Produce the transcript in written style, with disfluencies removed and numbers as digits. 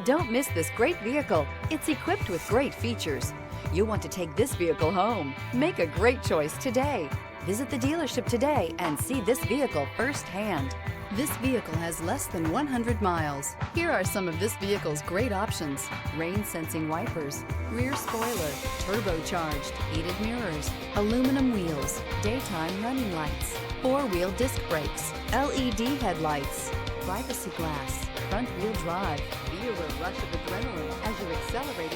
Don't miss this great vehicle. It's equipped with great features. You'll want to take this vehicle home. Make a great choice today. Visit the dealership today and see this vehicle firsthand. This vehicle has less than 100 miles. Here are some of this vehicle's great options: rain sensing wipers, rear spoiler, turbocharged, heated mirrors, aluminum wheels, daytime running lights, four-wheel disc brakes, LED headlights, privacy glass, front wheel drive. Feel the rush of adrenaline as you accelerate